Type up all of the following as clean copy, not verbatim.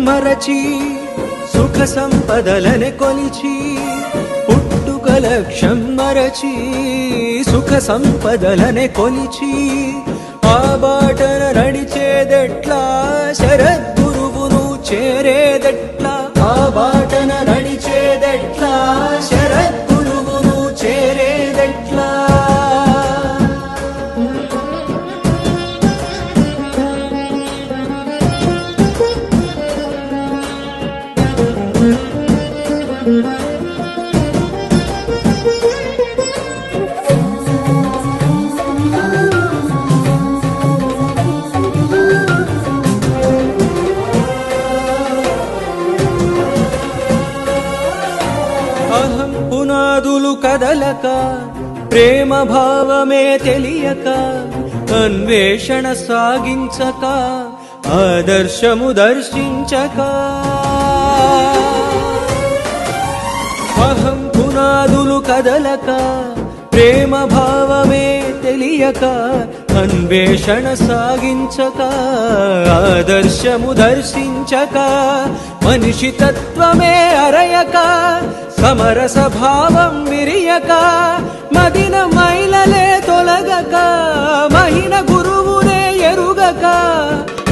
మరచి సుఖ సంపదలనే కొలిచి పుట్టుక లక్ష్యం మరచి సుఖ సంపదలనే కొలిచి ఆ బాటన నడిచేదెట్లా శరద్గురువును చేరేదెట్లా ఆ బాటన నడిచేదెట్లా శరద్గురువును చేరేదెట్లా అహం పునాదులు కదలక ప్రేమ భావమే తెలియక అన్వేషణ సాగించక ఆదర్శము దర్శించక అహం పునాదులు కదలక ప్రేమ భావమే తెలియక అన్వేషణ సాగించక ఆదర్శము దర్శించక మనిషి తత్వమే అరయక సమరస భావం విరియక మదిన మైలలే తొలగక మహిన గురువునే ఎరుగక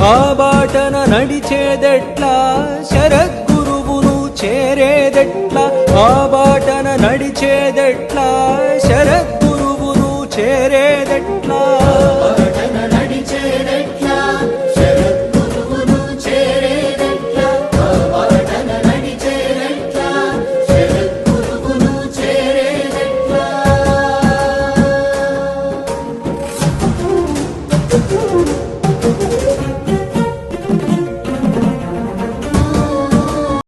ఆ బాటన నడిచేదెట్లా శరద్గురువును చేరేదెట్లా ఆ బాటన నడిచేదెట్లా శరద్గురువును చేరేదెట్లా